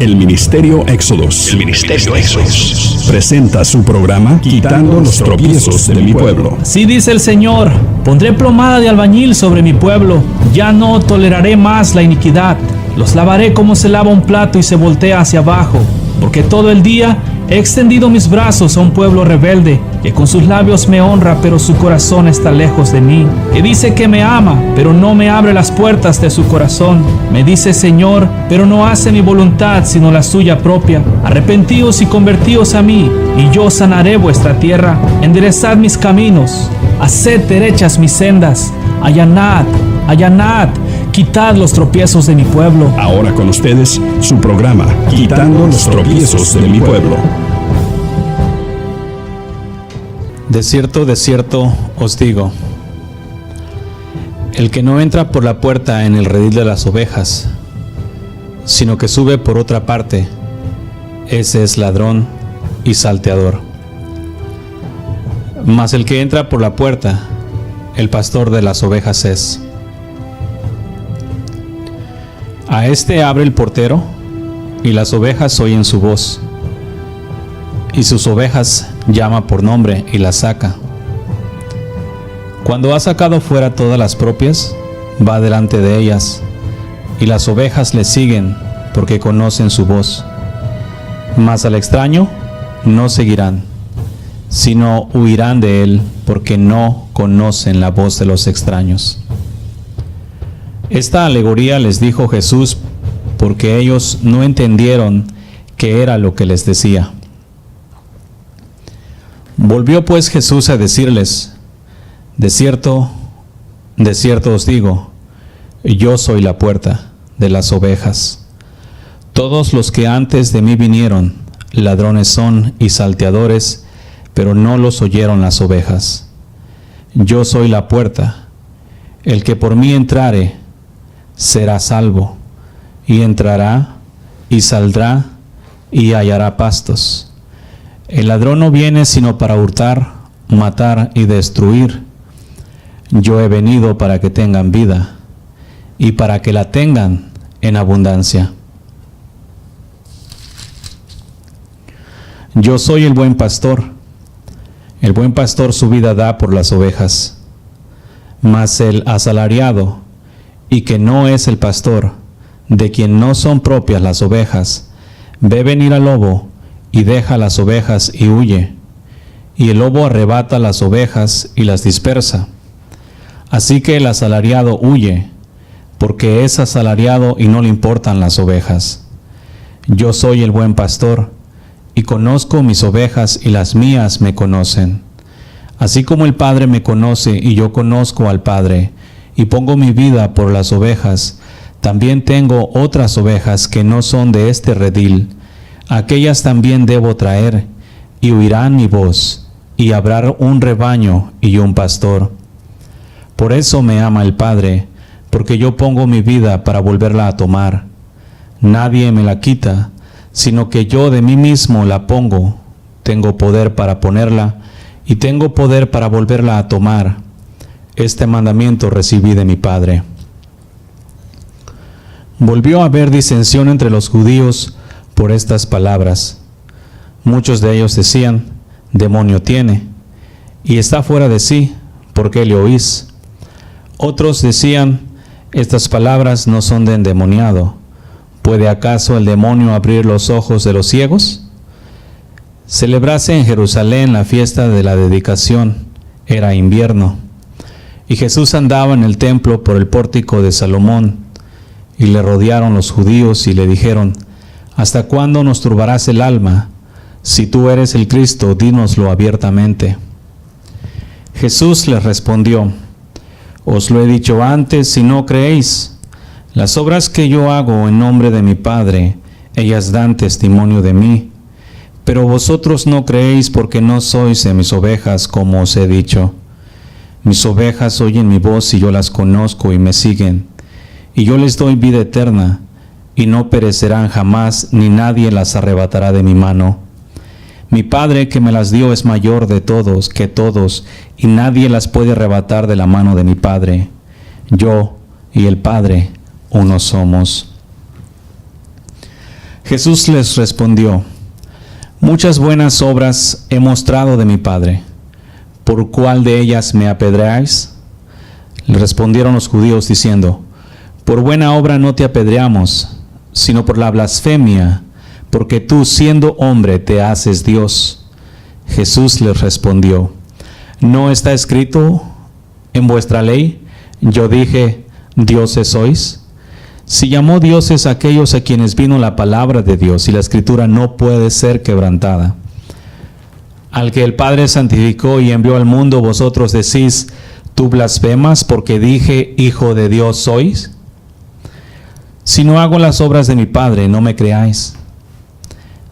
El Ministerio Éxodos. Presenta su programa Quitando los tropiezos de mi pueblo. Así dice el Señor: pondré plomada de albañil sobre mi pueblo. Ya no toleraré más la iniquidad. Los lavaré como se lava un plato y se voltea hacia abajo. Porque todo el día he extendido mis brazos a un pueblo rebelde, que con sus labios me honra, pero su corazón está lejos de mí. Que dice que me ama, pero no me abre las puertas de su corazón. Me dice Señor, pero no hace mi voluntad, sino la suya propia. Arrepentíos y convertíos a mí, y yo sanaré vuestra tierra. Enderezad mis caminos, haced derechas mis sendas. Allanad, allanad, quitad los tropiezos de mi pueblo. Ahora con ustedes, su programa Quitando los tropiezos de mi pueblo. De cierto os digo, el que no entra por la puerta en el redil de las ovejas, sino que sube por otra parte, ese es ladrón y salteador. Mas el que entra por la puerta, el pastor de las ovejas es. A este abre el portero, y las ovejas oyen su voz, y sus ovejas llama por nombre y las saca. Cuando ha sacado fuera todas las propias, va delante de ellas, y las ovejas le siguen porque conocen su voz. Mas al extraño no seguirán, sino huirán de él, porque no conocen la voz de los extraños. Esta alegoría les dijo Jesús porque ellos no entendieron qué era lo que les decía. Volvió pues Jesús a decirles: de cierto os digo, yo soy la puerta de las ovejas. Todos los que antes de mí vinieron, ladrones son y salteadores, pero no los oyeron las ovejas. Yo soy la puerta. El que por mí entrare será salvo, y entrará y saldrá y hallará pastos. El ladrón no viene sino para hurtar, matar y destruir. Yo he venido para que tengan vida, y para que la tengan en abundancia. Yo soy el buen pastor. El buen pastor su vida da por las ovejas. Mas el asalariado, y que no es el pastor, de quien no son propias las ovejas, ve venir al lobo, y deja las ovejas y huye. Y el lobo arrebata las ovejas y las dispersa. Así que el asalariado huye, porque es asalariado y no le importan las ovejas. Yo soy el buen pastor, y conozco mis ovejas, y las mías me conocen. Así como el Padre me conoce, y yo conozco al Padre, y pongo mi vida por las ovejas, también tengo otras ovejas que no son de este redil. Aquellas también debo traer, y oirán mi voz, y habrá un rebaño y un pastor. Por eso me ama el Padre, porque yo pongo mi vida para volverla a tomar. Nadie me la quita, sino que yo de mí mismo la pongo. Tengo poder para ponerla, y tengo poder para volverla a tomar. Este mandamiento recibí de mi Padre. Volvió a haber disensión entre los judíos por estas palabras. Muchos de ellos decían: demonio tiene, y está fuera de sí, ¿por qué le oís? Otros decían: estas palabras no son de endemoniado. ¿Puede acaso el demonio abrir los ojos de los ciegos? Celebrase en Jerusalén la fiesta de la dedicación. Era invierno. Y Jesús andaba en el templo por el pórtico de Salomón, y le rodearon los judíos y le dijeron: ¿hasta cuándo nos turbarás el alma? Si tú eres el Cristo, dínoslo abiertamente. Jesús les respondió: os lo he dicho antes y no creéis. Las obras que yo hago en nombre de mi Padre, ellas dan testimonio de mí. Pero vosotros no creéis porque no sois de mis ovejas, como os he dicho. Mis ovejas oyen mi voz y yo las conozco y me siguen. Y yo les doy vida eterna, y no perecerán jamás, ni nadie las arrebatará de mi mano. Mi Padre que me las dio es mayor de todos, que todos, y nadie las puede arrebatar de la mano de mi Padre. Yo y el Padre uno somos. Jesús les respondió: muchas buenas obras he mostrado de mi Padre. ¿Por cuál de ellas me apedreáis? Le respondieron los judíos diciendo: por buena obra no te apedreamos, sino por la blasfemia, porque tú, siendo hombre, te haces Dios. Jesús les respondió: ¿no está escrito en vuestra ley, yo dije, dioses sois? Si llamó dioses a aquellos a quienes vino la palabra de Dios, y la escritura no puede ser quebrantada. Al que el Padre santificó y envió al mundo, vosotros decís: ¿tú blasfemas porque dije, hijo de Dios sois? Si no hago las obras de mi Padre, no me creáis.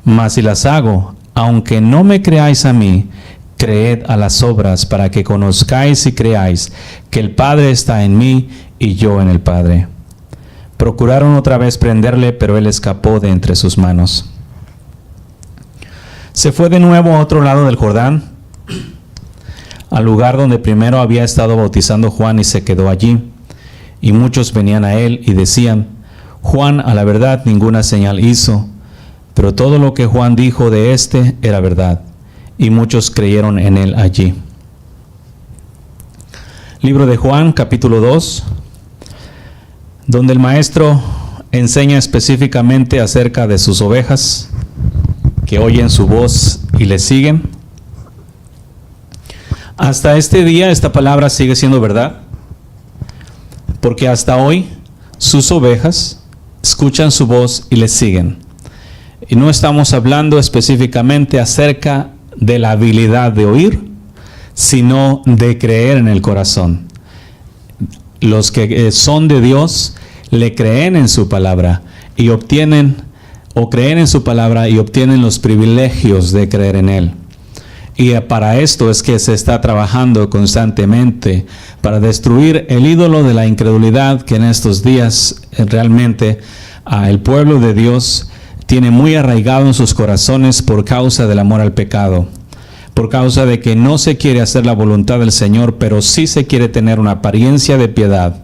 Mas si las hago, aunque no me creáis a mí, creed a las obras, para que conozcáis y creáis que el Padre está en mí y yo en el Padre. Procuraron otra vez prenderle, pero él escapó de entre sus manos. Se fue de nuevo a otro lado del Jordán, al lugar donde primero había estado bautizando Juan, y se quedó allí. Y muchos venían a él y decían: Juan a la verdad ninguna señal hizo, pero todo lo que Juan dijo de éste era verdad. Y muchos creyeron en él allí. Libro de Juan, capítulo 2, donde el maestro enseña específicamente acerca de sus ovejas que oyen su voz y le siguen. Hasta este día esta palabra sigue siendo verdad, porque hasta hoy sus ovejas escuchan su voz y le siguen. Y no estamos hablando específicamente acerca de la habilidad de oír, sino de creer en el corazón. Los que son de Dios le creen en su palabra y obtienen, o creen en su palabra y obtienen los privilegios de creer en Él. Y para esto es que se está trabajando constantemente para destruir el ídolo de la incredulidad, que en estos días realmente el pueblo de Dios tiene muy arraigado en sus corazones por causa del amor al pecado, por causa de que no se quiere hacer la voluntad del Señor, pero sí se quiere tener una apariencia de piedad.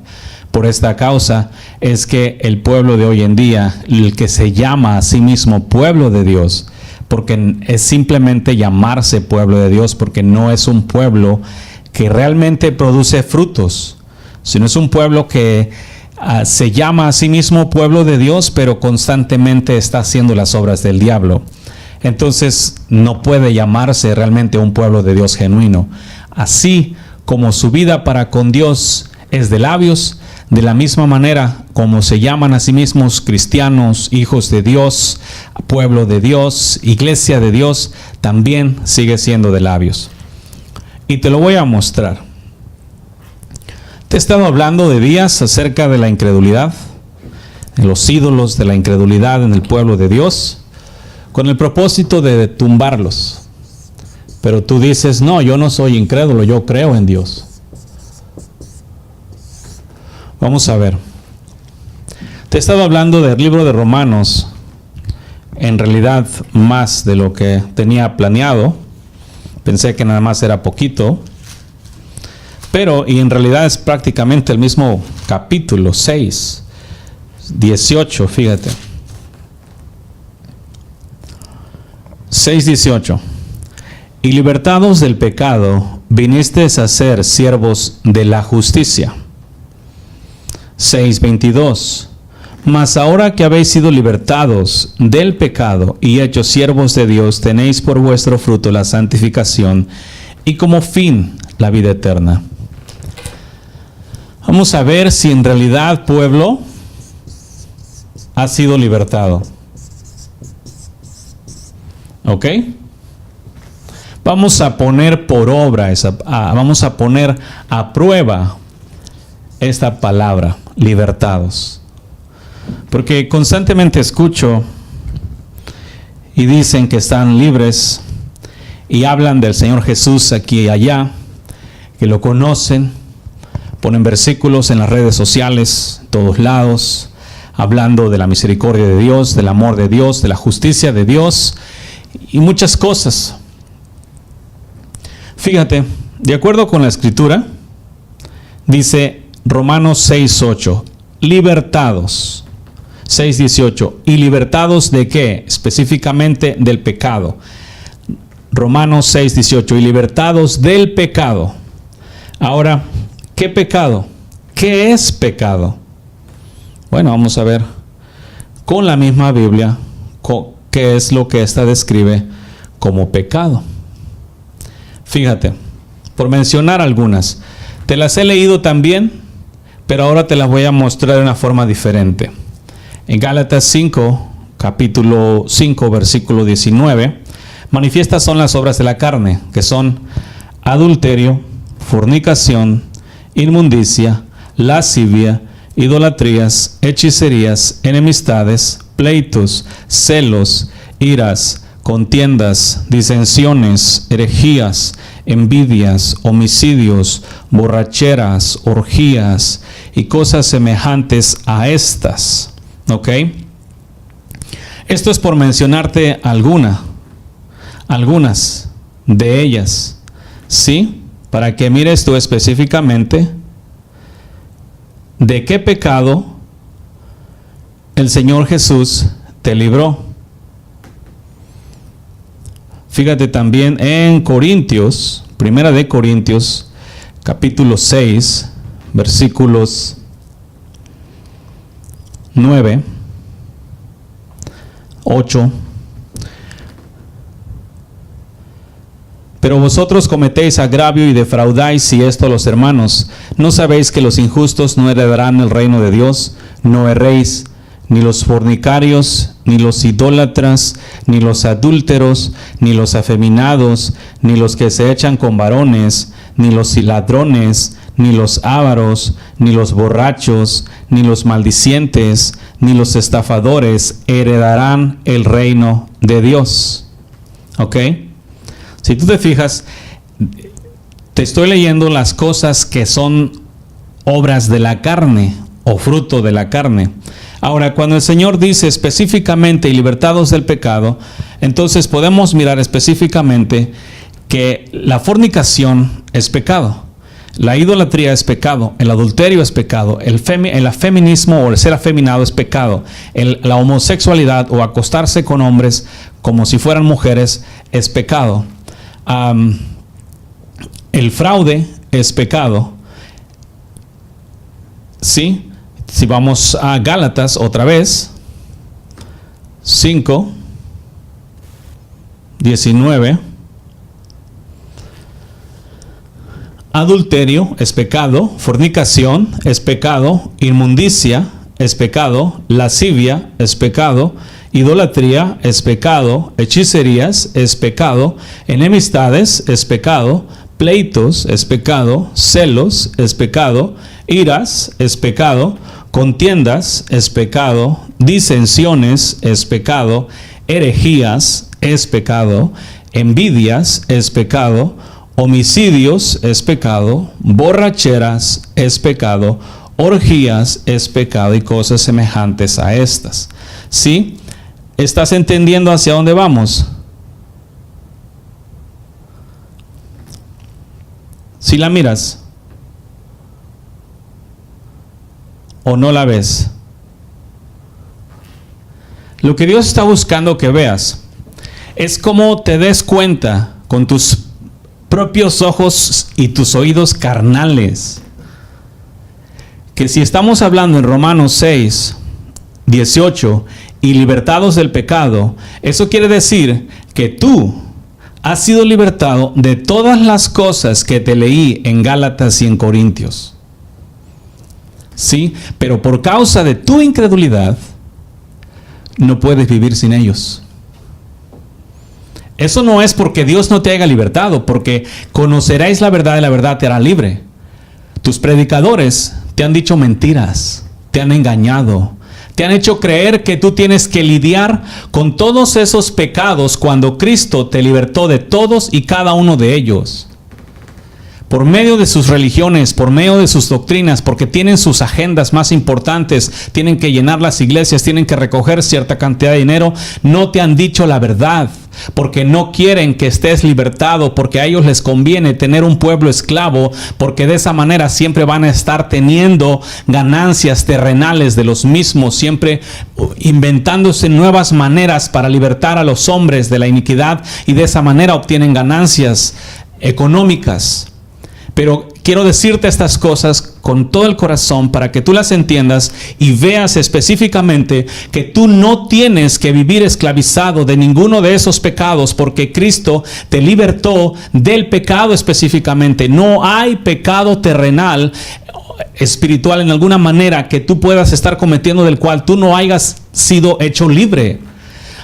Por esta causa es que el pueblo de hoy en día, el que se llama a sí mismo pueblo de Dios, porque es simplemente llamarse pueblo de Dios, porque no es un pueblo que realmente produce frutos, sino es un pueblo que se llama a sí mismo pueblo de Dios, pero constantemente está haciendo las obras del diablo. Entonces no puede llamarse realmente un pueblo de Dios genuino. Así como su vida para con Dios es de labios, de la misma manera como se llaman a sí mismos cristianos, hijos de Dios, pueblo de Dios, iglesia de Dios, también sigue siendo de labios. Y te lo voy a mostrar. Te he estado hablando de días acerca de la incredulidad, de los ídolos de la incredulidad en el pueblo de Dios, con el propósito de tumbarlos. Pero tú dices: no, yo no soy incrédulo, yo creo en Dios. Vamos a ver. Te he estado hablando del libro de Romanos, en realidad más de lo que tenía planeado. Pensé que nada más era poquito, pero y en realidad es prácticamente el mismo capítulo 6, 18, fíjate. 6:18. Y libertados del pecado, vinisteis a ser siervos de la justicia. 6:22. Mas ahora que habéis sido libertados del pecado y hechos siervos de Dios, tenéis por vuestro fruto la santificación y como fin la vida eterna. Vamos a ver si en realidad, pueblo, ha sido libertado. ¿Ok? Vamos a poner por obra, vamos a poner a prueba esta palabra, libertados. Porque constantemente escucho y dicen que están libres y hablan del Señor Jesús aquí y allá, que lo conocen, ponen versículos en las redes sociales, en todos lados, hablando de la misericordia de Dios, del amor de Dios, de la justicia de Dios y muchas cosas. Fíjate, de acuerdo con la Escritura, dice Romanos 6:8, libertados. 6:18. ¿Y libertados de qué? Específicamente del pecado. Romanos 6:18. Y libertados del pecado. Ahora, ¿qué pecado? ¿Qué es pecado? Bueno, vamos a ver con la misma Biblia qué es lo que esta describe como pecado. Fíjate, por mencionar algunas, te las he leído también, pero ahora te las voy a mostrar de una forma diferente. En Gálatas 5, capítulo 5, versículo 19, manifiestas son las obras de la carne, que son adulterio, fornicación, inmundicia, lascivia, idolatrías, hechicerías, enemistades, pleitos, celos, iras, contiendas, disensiones, herejías, envidias, homicidios, borracheras, orgías y cosas semejantes a estas. ¿Ok? Esto es por mencionarte algunas de ellas. ¿Sí? Para que mires tú específicamente de qué pecado el Señor Jesús te libró. Fíjate también en Corintios, Primera de Corintios, capítulo 6, versículos 9, 8. Pero vosotros cometéis agravio y defraudáis, y esto los hermanos. ¿No sabéis que los injustos no heredarán el reino de Dios? No erréis, ni los fornicarios, ni los idólatras, ni los adúlteros, ni los afeminados, ni los que se echan con varones, ni los ladrones, ni los ávaros, ni los borrachos, ni los maldicientes, ni los estafadores heredarán el reino de Dios. ¿Ok? Si tú te fijas, te estoy leyendo las cosas que son obras de la carne o fruto de la carne. Ahora, cuando el Señor dice específicamente y libertados del pecado, entonces podemos mirar específicamente que la fornicación es pecado, la idolatría es pecado, el adulterio es pecado, el afeminismo o el ser afeminado es pecado, la homosexualidad o acostarse con hombres como si fueran mujeres es pecado. El fraude es pecado. ¿Sí? Si vamos a Gálatas otra vez, 5, 19. Adulterio es pecado, fornicación es pecado, inmundicia es pecado, lascivia es pecado, idolatría es pecado, hechicerías es pecado, enemistades es pecado, pleitos es pecado, celos es pecado, iras es pecado, contiendas es pecado, disensiones es pecado, herejías es pecado, envidias es pecado, homicidios es pecado, borracheras es pecado, orgías es pecado y cosas semejantes a estas. ¿Sí? ¿Estás entendiendo hacia dónde vamos? ¿Sí la miras? ¿O no la ves? Lo que Dios está buscando que veas es cómo te des cuenta con tus propios ojos y tus oídos carnales que si estamos hablando en Romanos 6, 18 y libertados del pecado, eso quiere decir que tú has sido libertado de todas las cosas que te leí en Gálatas y en Corintios. Sí, pero por causa de tu incredulidad no puedes vivir sin ellos. Eso no es porque Dios no te haya libertado, porque conoceréis la verdad y la verdad te hará libre. Tus predicadores te han dicho mentiras, te han engañado, te han hecho creer que tú tienes que lidiar con todos esos pecados cuando Cristo te libertó de todos y cada uno de ellos. por medio de sus religiones, por medio de sus doctrinas, porque tienen sus agendas más importantes, tienen que llenar las iglesias, tienen que recoger cierta cantidad de dinero, no te han dicho la verdad, porque no quieren que estés libertado, porque a ellos les conviene tener un pueblo esclavo, porque de esa manera siempre van a estar teniendo ganancias terrenales de los mismos, siempre inventándose nuevas maneras para libertar a los hombres de la iniquidad, y de esa manera obtienen ganancias económicas. Pero quiero decirte estas cosas con todo el corazón para que tú las entiendas y veas específicamente que tú no tienes que vivir esclavizado de ninguno de esos pecados, porque Cristo te libertó del pecado específicamente. No hay pecado terrenal, espiritual en alguna manera que tú puedas estar cometiendo del cual tú no hayas sido hecho libre.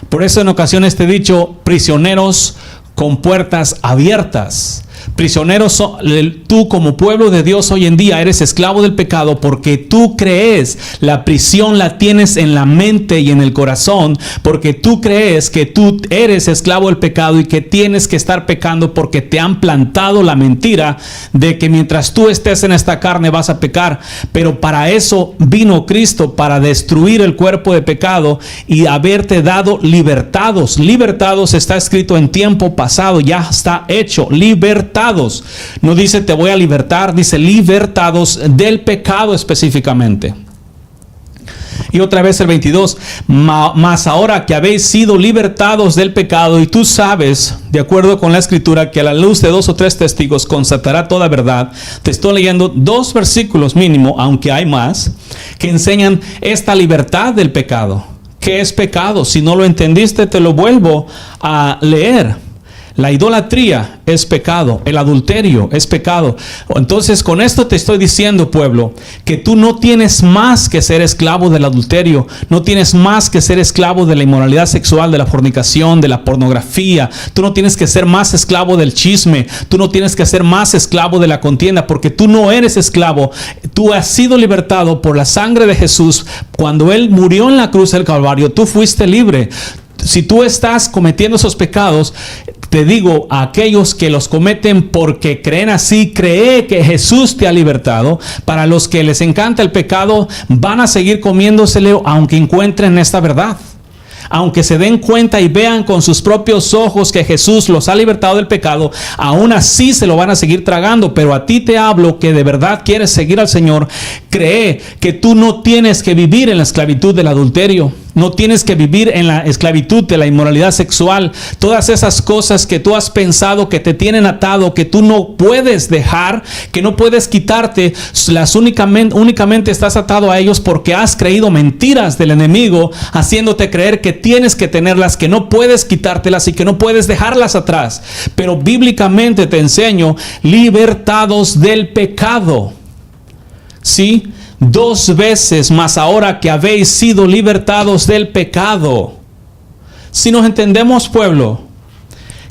Por eso en ocasiones te he dicho, prisioneros con puertas abiertas. Prisioneros, tú como pueblo de Dios hoy en día eres esclavo del pecado porque tú crees, la prisión la tienes en la mente y en el corazón, porque tú crees que tú eres esclavo del pecado y que tienes que estar pecando porque te han plantado la mentira de que mientras tú estés en esta carne vas a pecar. Pero para eso vino Cristo, para destruir el cuerpo de pecado y haberte dado libertados. Libertados está escrito en tiempo pasado, ya está hecho, libertados. No dice te voy a libertar, dice libertados del pecado específicamente. Y otra vez el 22, mas ahora que habéis sido libertados del pecado, y tú sabes, de acuerdo con la escritura, que a la luz de 2 o 3 testigos constatará toda verdad. Te estoy leyendo 2 versículos mínimo, aunque hay más, que enseñan esta libertad del pecado. ¿Qué es pecado? Si no lo entendiste, te lo vuelvo a leer. La idolatría es pecado, el adulterio es pecado. Entonces con esto te estoy diciendo, pueblo, que tú no tienes más que ser esclavo del adulterio, no tienes más que ser esclavo de la inmoralidad sexual, de la fornicación, de la pornografía. Tú no tienes que ser más esclavo del chisme, tú no tienes que ser más esclavo de la contienda, porque tú no eres esclavo. Tú has sido libertado por la sangre de Jesús. Cuando Él murió en la cruz del Calvario, tú fuiste libre. Si tú estás cometiendo esos pecados, te digo, a aquellos que los cometen porque creen así, cree que Jesús te ha libertado. Para los que les encanta el pecado, van a seguir comiéndoselo aunque encuentren esta verdad. Aunque se den cuenta y vean con sus propios ojos que Jesús los ha libertado del pecado, aún así se lo van a seguir tragando. Pero a ti te hablo que de verdad quieres seguir al Señor. Cree que tú no tienes que vivir en la esclavitud del adulterio. No tienes que vivir en la esclavitud de la inmoralidad sexual. Todas esas cosas que tú has pensado que te tienen atado, que tú no puedes dejar, que no puedes quitarte, las únicamente estás atado a ellos porque has creído mentiras del enemigo, haciéndote creer que tienes que tenerlas, que no puedes quitártelas y que no puedes dejarlas atrás. Pero bíblicamente te enseño, libertados del pecado. ¿Sí? 2 veces, más ahora que habéis sido libertados del pecado. Si nos entendemos, pueblo,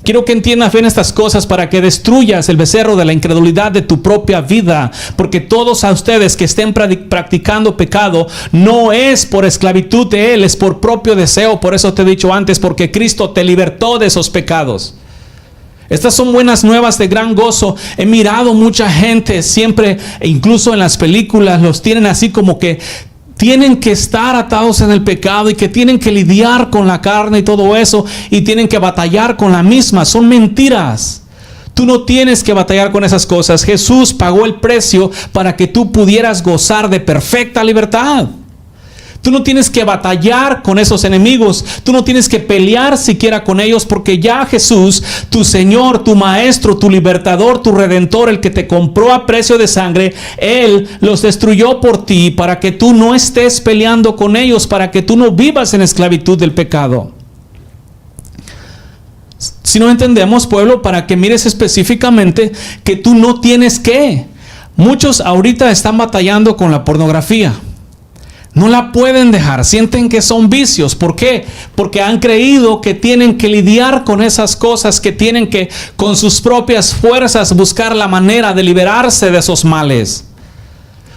quiero que entiendas bien estas cosas para que destruyas el becerro de la incredulidad de tu propia vida. Porque todos a ustedes que estén practicando pecado, no es por esclavitud de él, es por propio deseo. Por eso te he dicho antes, porque Cristo te libertó de esos pecados. Estas son buenas nuevas de gran gozo. He mirado mucha gente siempre, incluso en las películas, los tienen así como que tienen que estar atados en el pecado y que tienen que lidiar con la carne y todo eso, y tienen que batallar con la misma. Son mentiras. Tú no tienes que batallar con esas cosas. Jesús pagó el precio para que tú pudieras gozar de perfecta libertad. Tú no tienes que batallar con esos enemigos. Tú no tienes que pelear siquiera con ellos, porque ya Jesús, tu Señor, tu Maestro, tu Libertador, tu Redentor, el que te compró a precio de sangre, Él los destruyó por ti para que tú no estés peleando con ellos, para que tú no vivas en esclavitud del pecado. Si no entendemos, pueblo, para que mires específicamente que tú no tienes que. Muchos ahorita están batallando con la pornografía. No la pueden dejar, sienten que son vicios. ¿Por qué? Porque han creído que tienen que lidiar con esas cosas, que tienen que con sus propias fuerzas buscar la manera de liberarse de esos males.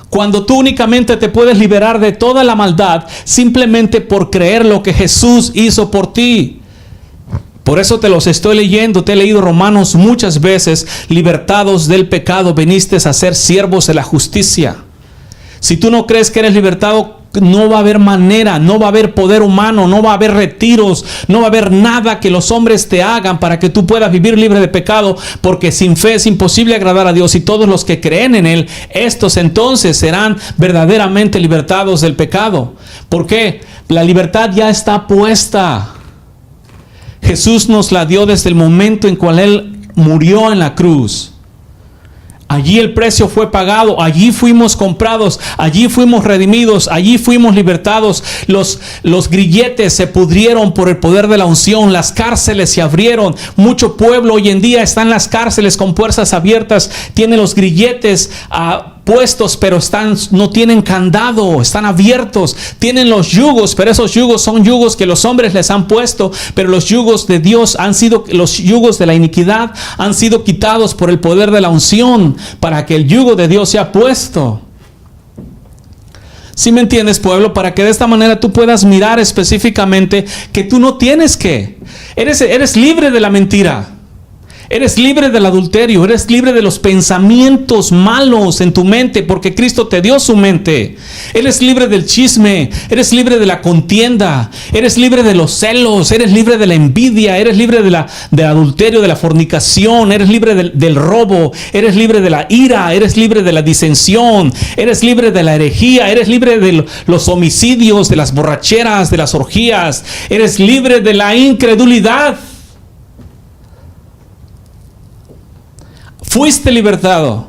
Cuando tú únicamente te puedes liberar de toda la maldad simplemente por creer lo que Jesús hizo por ti. Por eso te los estoy leyendo, te he leído Romanos muchas veces. Libertados del pecado, viniste a ser siervos de la justicia. Si tú no crees que eres libertado, no va a haber manera, no va a haber poder humano, no va a haber retiros, no va a haber nada que los hombres te hagan para que tú puedas vivir libre de pecado, porque sin fe es imposible agradar a Dios, y todos los que creen en Él, estos entonces serán verdaderamente libertados del pecado. ¿Por qué? La libertad ya está puesta. Jesús nos la dio desde el momento en cual Él murió en la cruz. Allí el precio fue pagado, allí fuimos comprados, allí fuimos redimidos, allí fuimos libertados. Los grilletes se pudrieron por el poder de la unción, las cárceles se abrieron. Mucho pueblo hoy en día está en las cárceles con puertas abiertas, tiene los grilletes puestos, pero no tienen candado, están abiertos. Tienen los yugos, pero esos yugos son yugos que los hombres les han puesto, pero los yugos de Dios los yugos de la iniquidad han sido quitados por el poder de la unción, para que el yugo de Dios sea puesto. ¿Sí me entiendes, pueblo? Para que de esta manera tú puedas mirar específicamente que tú no tienes que. Eres libre de la mentira. Eres libre del adulterio, eres libre de los pensamientos malos en tu mente, porque Cristo te dio su mente. Eres libre del chisme, eres libre de la contienda, eres libre de los celos, eres libre de la envidia, eres libre del adulterio, de la fornicación, eres libre del robo, eres libre de la ira, eres libre de la disensión, eres libre de la herejía, eres libre de los homicidios, de las borracheras, de las orgías, eres libre de la incredulidad. Fuiste libertado.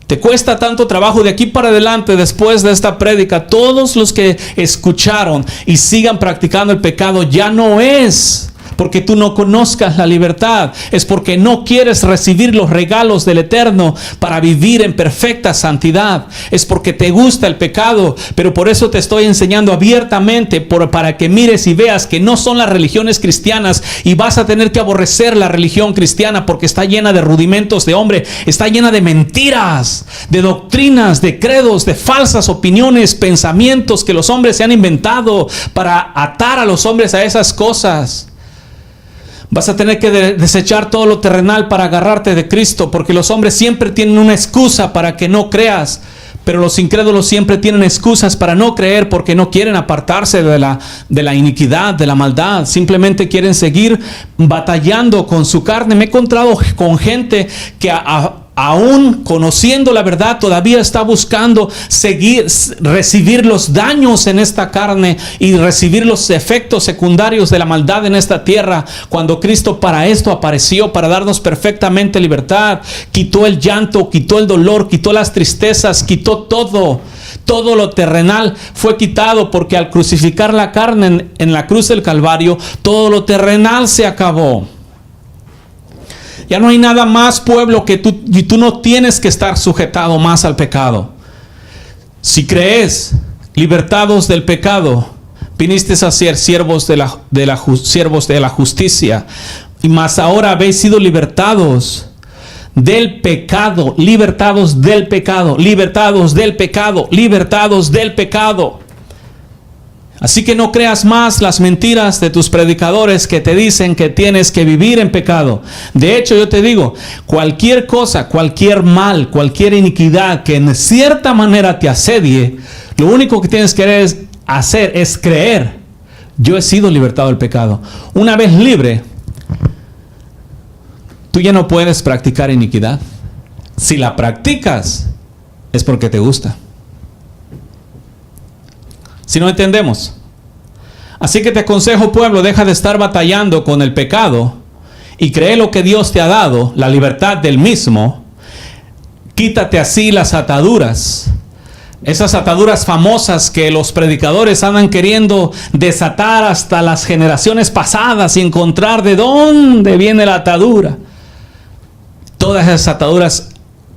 Te cuesta tanto trabajo de aquí para adelante, después de esta prédica. Todos los que escucharon y sigan practicando el pecado, ya no es porque tú no conozcas la libertad, es porque no quieres recibir los regalos del Eterno para vivir en perfecta santidad. Es porque te gusta el pecado, pero por eso te estoy enseñando abiertamente, para que mires y veas que no son las religiones cristianas, y vas a tener que aborrecer la religión cristiana porque está llena de rudimentos de hombre, está llena de mentiras, de doctrinas, de credos, de falsas opiniones, pensamientos que los hombres se han inventado para atar a los hombres a esas cosas. Vas a tener que desechar todo lo terrenal para agarrarte de Cristo, porque los hombres siempre tienen una excusa para que no creas, pero los incrédulos siempre tienen excusas para no creer, porque no quieren apartarse de la iniquidad, de la maldad. Simplemente quieren seguir batallando con su carne. Me he encontrado con gente que aún conociendo la verdad, todavía está buscando recibir los daños en esta carne y recibir los efectos secundarios de la maldad en esta tierra, cuando Cristo para esto apareció, para darnos perfectamente libertad. Quitó el llanto, quitó el dolor, quitó las tristezas, quitó todo lo terrenal fue quitado, porque al crucificar la carne en la cruz del Calvario, todo lo terrenal se acabó. Ya no hay nada más, pueblo, que tú no tienes que estar sujetado más al pecado. Si crees, libertados del pecado, viniste a ser siervos de la justicia. Y más ahora habéis sido libertados del pecado, libertados del pecado, libertados del pecado, libertados del pecado. Así que no creas más las mentiras de tus predicadores que te dicen que tienes que vivir en pecado. De hecho, yo te digo, cualquier cosa, cualquier mal, cualquier iniquidad que en cierta manera te asedie, lo único que tienes que hacer es creer: yo he sido libertado del pecado. Una vez libre, tú ya no puedes practicar iniquidad. Si la practicas, es porque te gusta. Si no entendemos. Así que te aconsejo, pueblo, deja de estar batallando con el pecado y cree lo que Dios te ha dado, la libertad del mismo. Quítate así las ataduras, esas ataduras famosas que los predicadores andan queriendo desatar hasta las generaciones pasadas y encontrar de dónde viene la atadura. Todas esas ataduras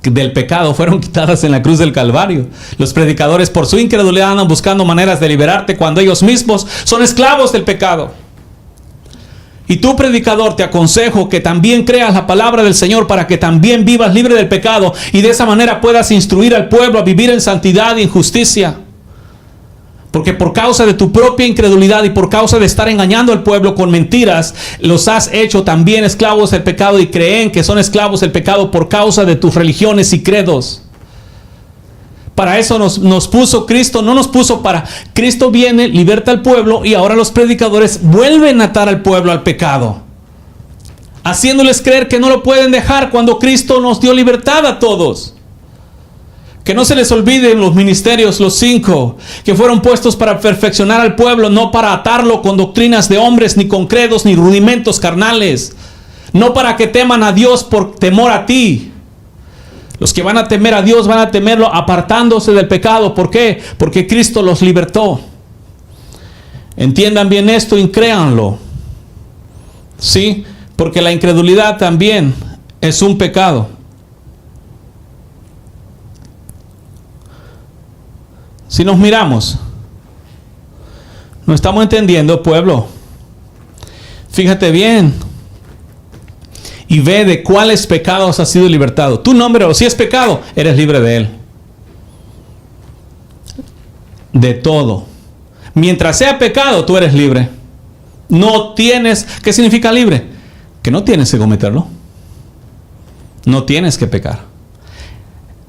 del pecado fueron quitadas en la cruz del Calvario. Los predicadores, por su incredulidad, andan buscando maneras de liberarte cuando ellos mismos son esclavos del pecado. Y tú, predicador, te aconsejo que también creas la palabra del Señor, para que también vivas libre del pecado y de esa manera puedas instruir al pueblo a vivir en santidad y en justicia. Porque por causa de tu propia incredulidad y por causa de estar engañando al pueblo con mentiras, los has hecho también esclavos del pecado y creen que son esclavos del pecado por causa de tus religiones y credos. Para eso nos puso Cristo, no nos puso para... Cristo viene, liberta al pueblo y ahora los predicadores vuelven a atar al pueblo al pecado, haciéndoles creer que no lo pueden dejar cuando Cristo nos dio libertad a todos. Que no se les olviden los ministerios, los 5, que fueron puestos para perfeccionar al pueblo, no para atarlo con doctrinas de hombres, ni con credos, ni rudimentos carnales. No para que teman a Dios por temor a ti. Los que van a temer a Dios van a temerlo apartándose del pecado. ¿Por qué? Porque Cristo los libertó. Entiendan bien esto y créanlo. ¿Sí? Porque la incredulidad también es un pecado. Si nos miramos, no estamos entendiendo, pueblo. Fíjate bien y ve de cuáles pecados has sido libertado. Tu nombre, si es pecado, eres libre de él. De todo. Mientras sea pecado, tú eres libre. No tienes, ¿qué significa libre? Que no tienes que cometerlo. No tienes que pecar.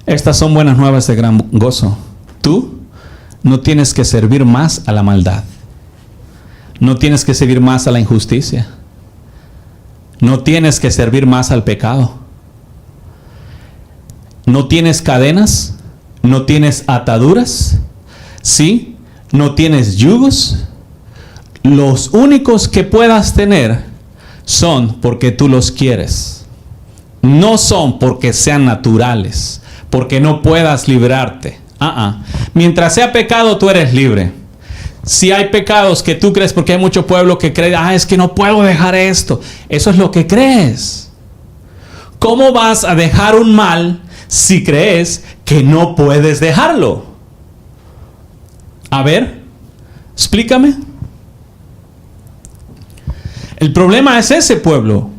Estas son buenas nuevas de gran gozo. Tú no tienes que servir más a la maldad. No tienes que servir más a la injusticia. No tienes que servir más al pecado. No tienes cadenas. No tienes ataduras. ¿Sí? No tienes yugos. Los únicos que puedas tener son porque tú los quieres. No son porque sean naturales, porque no puedas librarte. Mientras sea pecado, tú eres libre. Si hay pecados que tú crees, porque hay mucho pueblo que cree, es que no puedo dejar esto. Eso es lo que crees. ¿Cómo vas a dejar un mal si crees que no puedes dejarlo? A ver, explícame. El problema es ese, pueblo.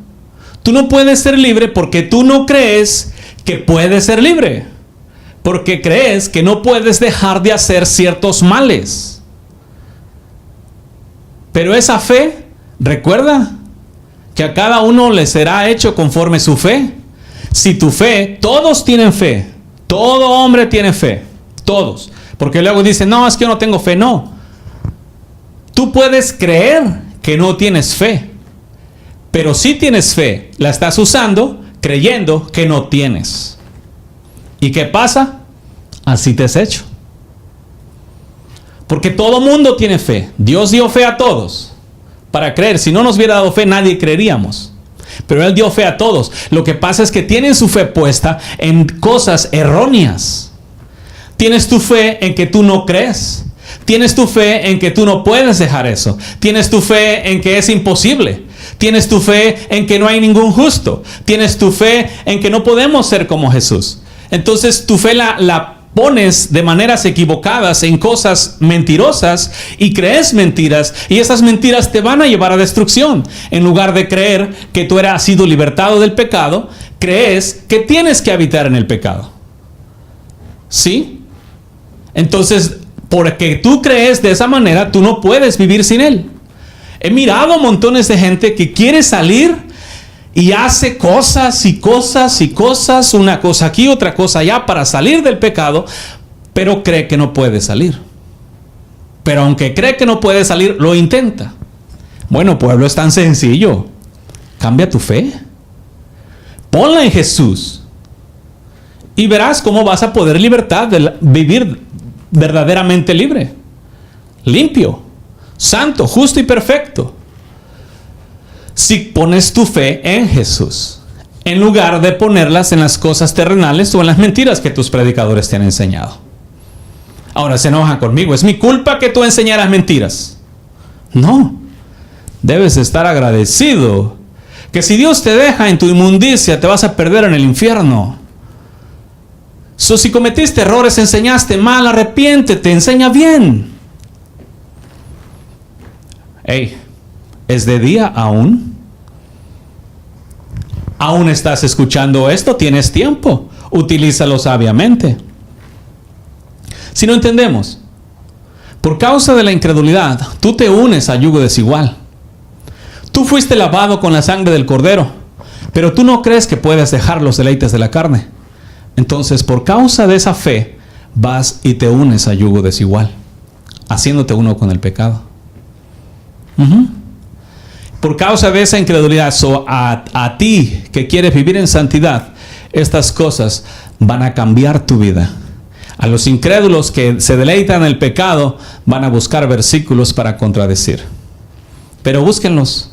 Tú no puedes ser libre porque tú no crees que puedes ser libre. Porque crees que no puedes dejar de hacer ciertos males. Pero esa fe, recuerda que a cada uno le será hecho conforme su fe. Si tu fe, todos tienen fe. Todo hombre tiene fe. Todos. Porque luego dicen, no, es que yo no tengo fe. No. Tú puedes creer que no tienes fe. Pero si tienes fe, la estás usando creyendo que no tienes. ¿Y qué pasa? Así te has hecho. Porque todo mundo tiene fe. Dios dio fe a todos para creer. Si no nos hubiera dado fe, nadie creeríamos. Pero Él dio fe a todos. Lo que pasa es que tienen su fe puesta en cosas erróneas. Tienes tu fe en que tú no crees. Tienes tu fe en que tú no puedes dejar eso. Tienes tu fe en que es imposible. Tienes tu fe en que no hay ningún justo. Tienes tu fe en que no podemos ser como Jesús. Entonces tu fe la pones de maneras equivocadas en cosas mentirosas y crees mentiras, y esas mentiras te van a llevar a destrucción. En lugar de creer que tú has sido libertado del pecado, crees que tienes que habitar en el pecado. ¿Sí? Entonces, porque tú crees de esa manera, tú no puedes vivir sin él. He mirado montones de gente que quiere salir y hace cosas y cosas y cosas, una cosa aquí, otra cosa allá, para salir del pecado, pero cree que no puede salir. Pero aunque cree que no puede salir, lo intenta. Bueno, pueblo, es tan sencillo. Cambia tu fe. Ponla en Jesús. Y verás cómo vas a poder vivir verdaderamente libre. Limpio, santo, justo y perfecto. Si pones tu fe en Jesús, en lugar de ponerlas en las cosas terrenales o en las mentiras que tus predicadores te han enseñado. Ahora se enojan conmigo. ¿Es mi culpa que tú enseñaras mentiras? No. Debes estar agradecido que si Dios te deja en tu inmundicia, te vas a perder en el infierno. Si cometiste errores, enseñaste mal, arrepiéntete, enseña bien. ¿Es de día aún? ¿Aún estás escuchando esto? ¿Tienes tiempo? Utilízalo sabiamente. Si no entendemos, Por causa de la incredulidad, tú te unes a yugo desigual. Tú fuiste lavado con la sangre del Cordero, pero tú no crees que puedes dejar los deleites de la carne. Entonces, por causa de esa fe, vas y te unes a yugo desigual, haciéndote uno con el pecado. Por causa de esa incredulidad, a ti que quieres vivir en santidad, estas cosas van a cambiar tu vida. A los incrédulos que se deleitan en el pecado, van a buscar versículos para contradecir. Pero búsquenlos.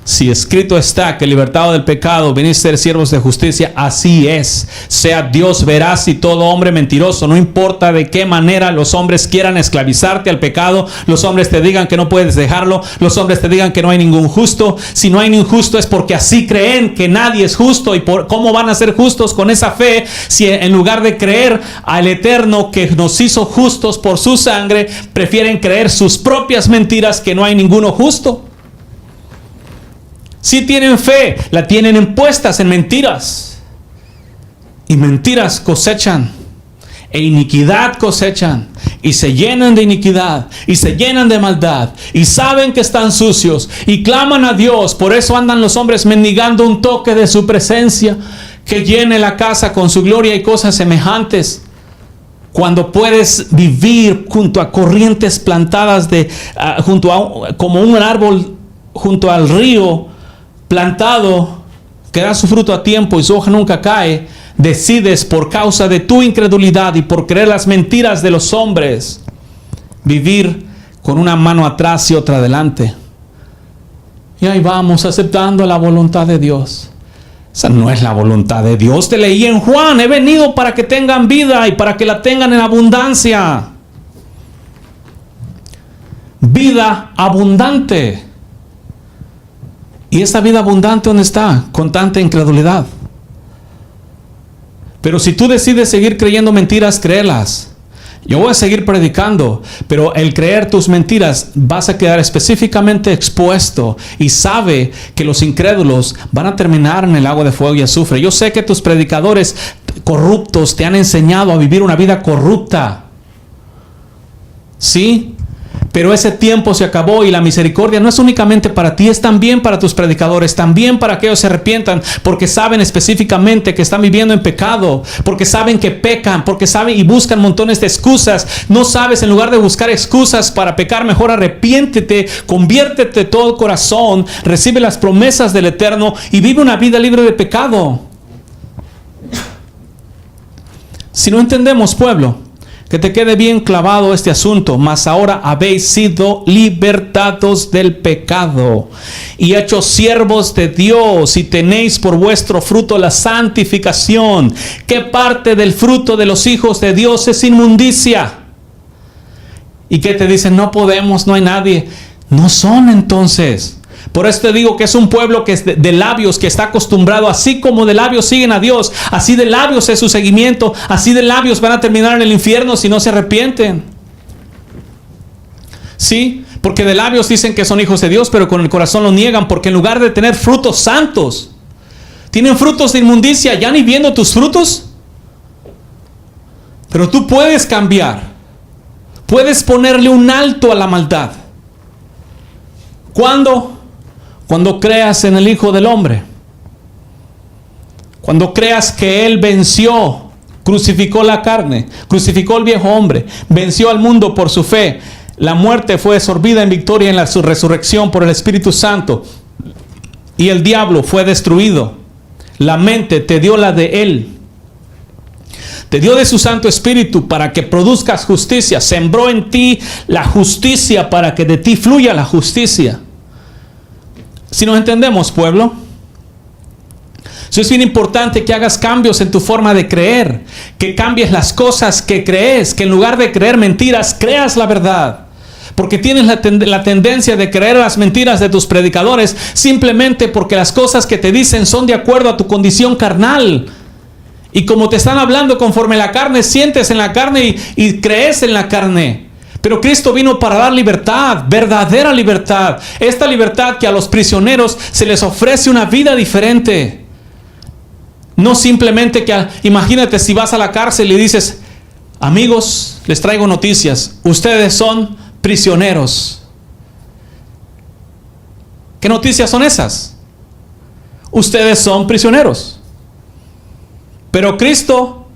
Si escrito está que libertado del pecado venís a ser siervos de justicia, así es. Sea Dios veraz y todo hombre mentiroso. No importa de qué manera los hombres quieran esclavizarte al pecado, los hombres te digan que no puedes dejarlo, los hombres te digan que no hay ningún justo. Si no hay ningún justo es porque así creen que nadie es justo. ¿Y cómo van a ser justos con esa fe si en lugar de creer al Eterno que nos hizo justos por su sangre, prefieren creer sus propias mentiras que no hay ninguno justo? Si tienen fe, la tienen impuestas en mentiras. Y mentiras cosechan. E iniquidad cosechan. Y se llenan de iniquidad. Y se llenan de maldad. Y saben que están sucios. Y claman a Dios. Por eso andan los hombres mendigando un toque de su presencia, que llene la casa con su gloria y cosas semejantes. Cuando puedes vivir junto a corrientes plantadas como un árbol junto al río, plantado, que da su fruto a tiempo y su hoja nunca cae, decides por causa de tu incredulidad y por creer las mentiras de los hombres, vivir con una mano atrás y otra adelante. Y ahí vamos, aceptando la voluntad de Dios. Esa no es la voluntad de Dios. Te leí en Juan, he venido para que tengan vida y para que la tengan en abundancia. Vida abundante. ¿Y esa vida abundante dónde está? Con tanta incredulidad. Pero si tú decides seguir creyendo mentiras, créelas. Yo voy a seguir predicando, pero el creer tus mentiras vas a quedar específicamente expuesto. Y sabe que los incrédulos van a terminar en el agua de fuego y azufre. Yo sé que tus predicadores corruptos te han enseñado a vivir una vida corrupta. ¿Sí? Pero ese tiempo se acabó y la misericordia no es únicamente para ti, es también para tus predicadores, también para que ellos se arrepientan, porque saben específicamente que están viviendo en pecado, porque saben que pecan, porque saben y buscan montones de excusas. No sabes, en lugar de buscar excusas para pecar, mejor arrepiéntete, conviértete de todo corazón, recibe las promesas del Eterno y vive una vida libre de pecado. Si no entendemos, pueblo, que te quede bien clavado este asunto, mas ahora habéis sido libertados del pecado y hechos siervos de Dios, y tenéis por vuestro fruto la santificación. ¿Qué parte del fruto de los hijos de Dios es inmundicia? ¿Y qué te dicen? No podemos, no hay nadie. No son entonces. Por eso te digo que es un pueblo que es de labios, que está acostumbrado, así como de labios siguen a Dios, así de labios es su seguimiento, así de labios van a terminar en el infierno si no se arrepienten. Sí, porque de labios dicen que son hijos de Dios, pero con el corazón lo niegan, porque en lugar de tener frutos santos, tienen frutos de inmundicia. Ya ni viendo tus frutos. Pero tú puedes cambiar, puedes ponerle un alto a la maldad. ¿Cuándo? Cuando creas en el Hijo del Hombre. Cuando creas que Él venció, crucificó la carne, crucificó el viejo hombre, venció al mundo por su fe. La muerte fue absorbida en victoria en la resurrección por el Espíritu Santo. Y el diablo fue destruido. La mente te dio la de Él. Te dio de su Santo Espíritu para que produzcas justicia. Sembró en ti la justicia para que de ti fluya la justicia. Si nos entendemos, pueblo, eso es bien importante, que hagas cambios en tu forma de creer, que cambies las cosas que crees, que en lugar de creer mentiras, creas la verdad. Porque tienes la tendencia de creer las mentiras de tus predicadores simplemente porque las cosas que te dicen son de acuerdo a tu condición carnal. Y como te están hablando conforme la carne, sientes en la carne y crees en la carne. Pero Cristo vino para dar libertad, verdadera libertad. Esta libertad que a los prisioneros se les ofrece una vida diferente. No simplemente imagínate si vas a la cárcel y dices, Amigos, les traigo noticias. Ustedes son prisioneros. ¿Qué noticias son esas? Ustedes son prisioneros. Pero Cristo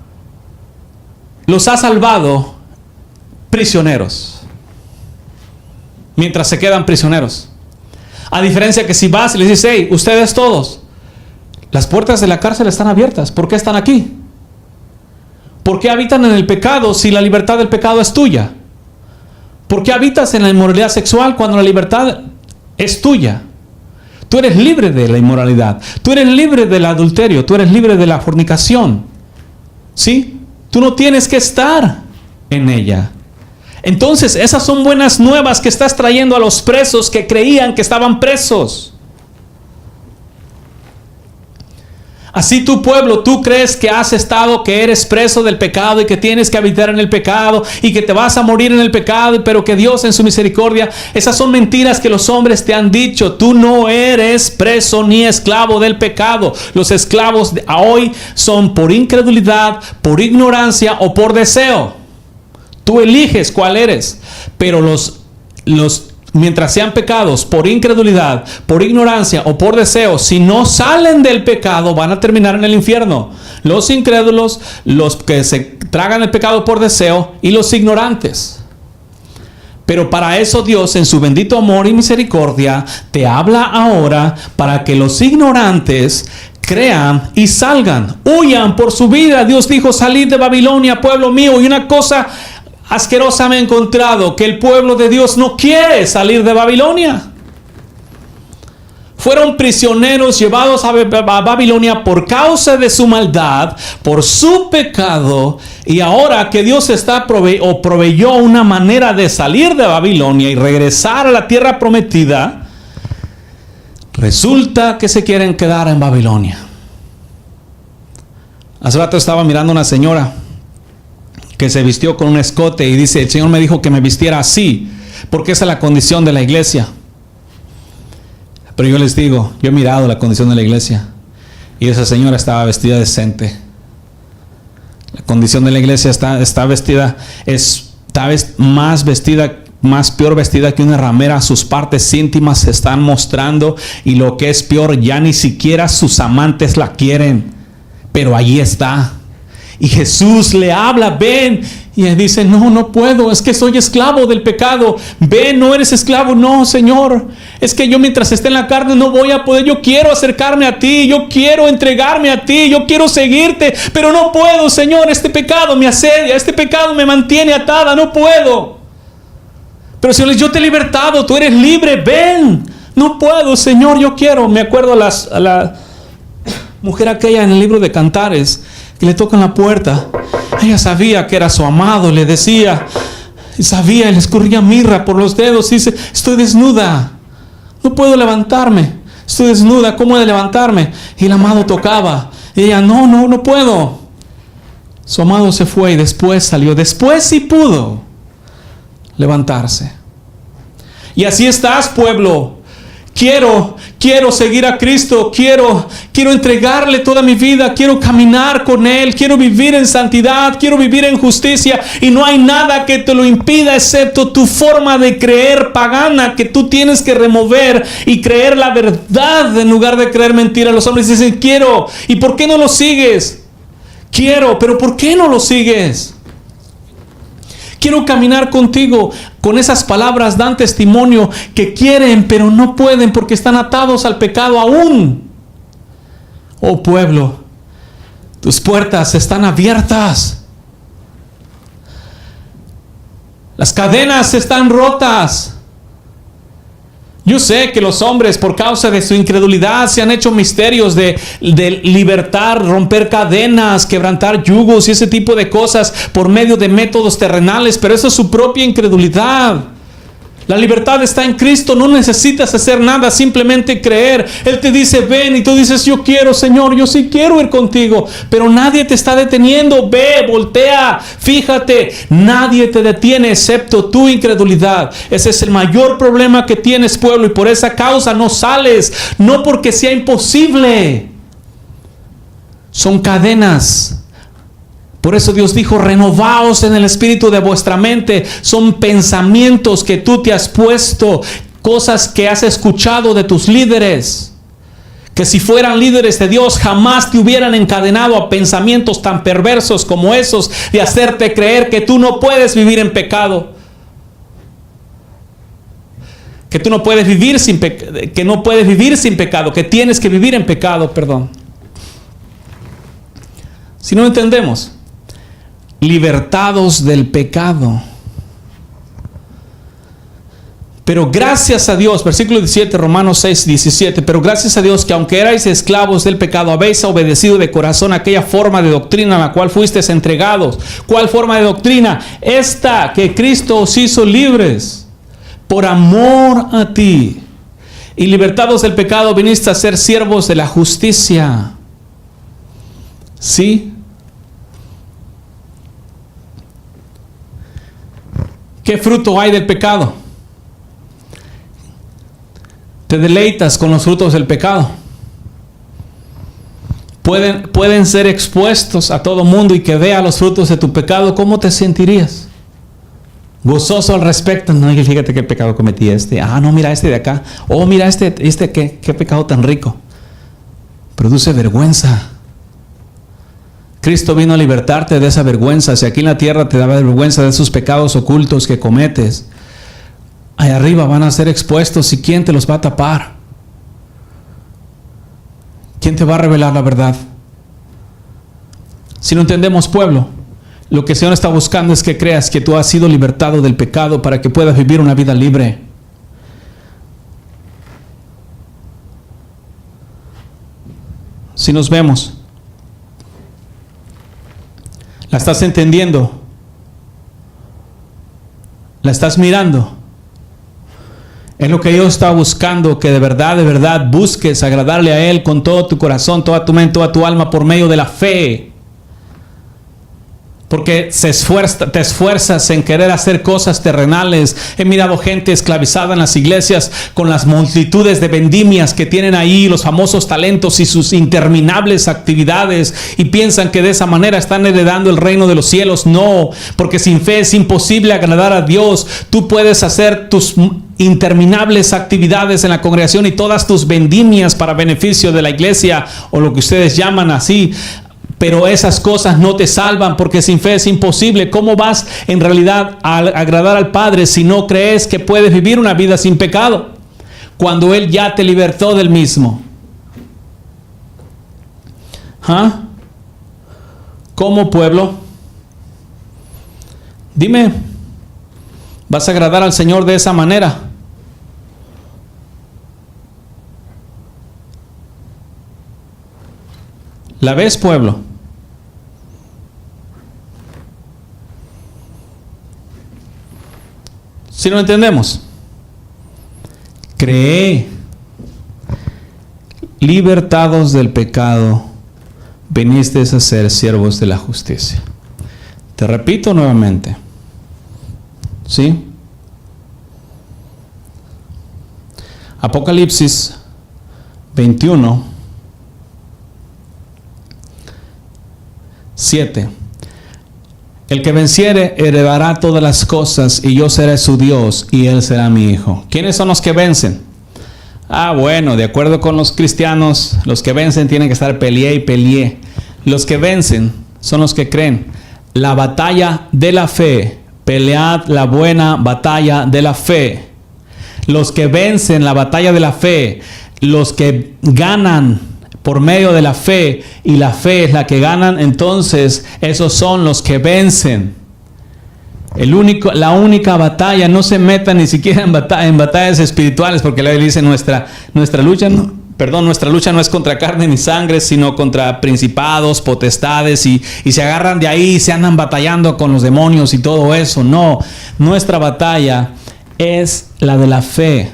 los ha salvado prisioneros. Mientras se quedan prisioneros. A diferencia que si vas y les dices, hey, ustedes todos, las puertas de la cárcel están abiertas. ¿Por qué están aquí? ¿Por qué habitan en el pecado si la libertad del pecado es tuya? ¿Por qué habitas en la inmoralidad sexual cuando la libertad es tuya? Tú eres libre de la inmoralidad. Tú eres libre del adulterio. Tú eres libre de la fornicación. ¿Sí? Tú no tienes que estar en ella. Entonces, esas son buenas nuevas que estás trayendo a los presos que creían que estaban presos. Así tu pueblo, tú crees que has estado, que eres preso del pecado y que tienes que habitar en el pecado y que te vas a morir en el pecado, pero que Dios en su misericordia, esas son mentiras que los hombres te han dicho. Tú no eres preso ni esclavo del pecado. Los esclavos de hoy son por incredulidad, por ignorancia o por deseo. Tú eliges cuál eres, pero mientras sean pecados por incredulidad, por ignorancia o por deseo, si no salen del pecado, van a terminar en el infierno. Los incrédulos, los que se tragan el pecado por deseo y los ignorantes. Pero para eso Dios, en su bendito amor y misericordia, te habla ahora para que los ignorantes crean y salgan, huyan por su vida. Dios dijo, salid de Babilonia, pueblo mío. Y una cosa asquerosa me he encontrado, que el pueblo de Dios no quiere salir de Babilonia. Fueron prisioneros llevados a Babilonia por causa de su maldad, por su pecado, y ahora que Dios proveyó una manera de salir de Babilonia y regresar a la tierra prometida, resulta que se quieren quedar en Babilonia. Hace rato estaba mirando a una señora que se vistió con un escote y dice, el Señor me dijo que me vistiera así, porque esa es la condición de la iglesia. Pero yo les digo, yo he mirado la condición de la iglesia y esa señora estaba vestida decente. La condición de la iglesia está vestida, más peor vestida que una ramera. Sus partes íntimas se están mostrando y lo que es peor, ya ni siquiera sus amantes la quieren, pero allí está. Y Jesús le habla, ven. Y él dice, no puedo, es que soy esclavo del pecado. Ven, no eres esclavo. No, Señor, es que yo mientras esté en la carne no voy a poder. Yo quiero acercarme a ti, yo quiero entregarme a ti, yo quiero seguirte, pero no puedo, Señor. Este pecado me asedia, este pecado me mantiene atada, no puedo. Pero Señor, yo te he libertado, tú eres libre, ven. No puedo, Señor, yo quiero. Me acuerdo a la mujer aquella en el libro de Cantares, que le tocan la puerta. Ella sabía que era su amado, le decía, y sabía, le escurría mirra por los dedos y dice, estoy desnuda, no puedo levantarme, estoy desnuda, ¿cómo he de levantarme? Y el amado tocaba, y ella, no puedo. Su amado se fue y después salió, después sí pudo levantarse. Y así estás, pueblo. Quiero seguir a Cristo, quiero entregarle toda mi vida, quiero caminar con Él, quiero vivir en santidad, quiero vivir en justicia, y no hay nada que te lo impida excepto tu forma de creer pagana, que tú tienes que remover y creer la verdad en lugar de creer mentira. Los hombres dicen, quiero, ¿y por qué no lo sigues? Quiero, pero ¿por qué no lo sigues? Quiero caminar contigo. Con esas palabras dan testimonio que quieren, pero no pueden porque están atados al pecado aún. Oh pueblo, tus puertas están abiertas. Las cadenas están rotas. Yo sé que los hombres, por causa de su incredulidad, se han hecho misterios de libertar, romper cadenas, quebrantar yugos y ese tipo de cosas por medio de métodos terrenales, pero eso es su propia incredulidad. La libertad está en Cristo, no necesitas hacer nada, simplemente creer. Él te dice, ven, y tú dices, yo quiero, Señor, yo sí quiero ir contigo, pero nadie te está deteniendo. Ve, voltea, fíjate, nadie te detiene excepto tu incredulidad. Ese es el mayor problema que tienes, pueblo, y por esa causa no sales, no porque sea imposible. Son cadenas Por eso Dios dijo, renovaos en el espíritu de vuestra mente. Son pensamientos que tú te has puesto, cosas que has escuchado de tus líderes, que si fueran líderes de Dios jamás te hubieran encadenado a pensamientos tan perversos como esos, de hacerte creer que tú no puedes vivir en pecado, que tú no puedes vivir sin pecado, que tienes que vivir en pecado, perdón. Si no entendemos, libertados del pecado. Pero gracias a Dios, versículo 17, Romanos 6, 17, pero gracias a Dios que aunque erais esclavos del pecado, habéis obedecido de corazón aquella forma de doctrina a la cual fuisteis entregados. ¿Cuál forma de doctrina? Esta, que Cristo os hizo libres por amor a ti. Y libertados del pecado, viniste a ser siervos de la justicia. ¿Sí? ¿Qué fruto hay del pecado? Te deleitas con los frutos del pecado. Pueden ser expuestos a todo mundo y que vea los frutos de tu pecado. ¿Cómo te sentirías? Gozoso al respecto. No, fíjate qué pecado cometí este. Ah, no, mira este de acá. Oh, mira este qué pecado tan rico. Produce vergüenza. Cristo vino a libertarte de esa vergüenza. Si aquí en la tierra te daba vergüenza de esos pecados ocultos que cometes, allá arriba van a ser expuestos. ¿Y quién te los va a tapar? ¿Quién te va a revelar la verdad? Si no entendemos, pueblo, lo que el Señor está buscando es que creas que tú has sido libertado del pecado para que puedas vivir una vida libre. Si nos vemos, ¿la estás entendiendo? ¿La estás mirando? Es lo que Dios está buscando, que de verdad busques agradarle a Él con todo tu corazón, toda tu mente, toda tu alma por medio de la fe. Porque te esfuerzas en querer hacer cosas terrenales. He mirado gente esclavizada en las iglesias con las multitudes de vendimias que tienen ahí, los famosos talentos y sus interminables actividades, y piensan que de esa manera están heredando el reino de los cielos. No, porque sin fe es imposible agradar a Dios. Tú puedes hacer tus interminables actividades en la congregación y todas tus vendimias para beneficio de la iglesia, o lo que ustedes llaman así, pero esas cosas no te salvan, porque sin fe es imposible. ¿Cómo vas en realidad a agradar al Padre si no crees que puedes vivir una vida sin pecado, cuando Él ya te libertó del mismo? ¿Ah? ¿Cómo, pueblo? Dime, ¿vas a agradar al Señor de esa manera? ¿La ves, pueblo? Si no entendemos, cree, libertados del pecado, viniste a ser siervos de la justicia. Te repito nuevamente, ¿sí? Apocalipsis 21, 7. El que venciere heredará todas las cosas, y yo seré su Dios, y él será mi hijo. ¿Quiénes son los que vencen? Ah, bueno, de acuerdo con los cristianos, los que vencen tienen que estar peleé y peleé. Los que vencen son los que creen. La batalla de la fe. Pelead la buena batalla de la fe. Los que vencen la batalla de la fe, los que ganan por medio de la fe, y la fe es la que ganan, entonces esos son los que vencen. La única batalla, no se metan ni siquiera en batallas espirituales, porque la Biblia dice nuestra lucha no es contra carne ni sangre, sino contra principados, potestades, y se agarran de ahí y se andan batallando con los demonios y todo eso. No, nuestra batalla es la de la fe,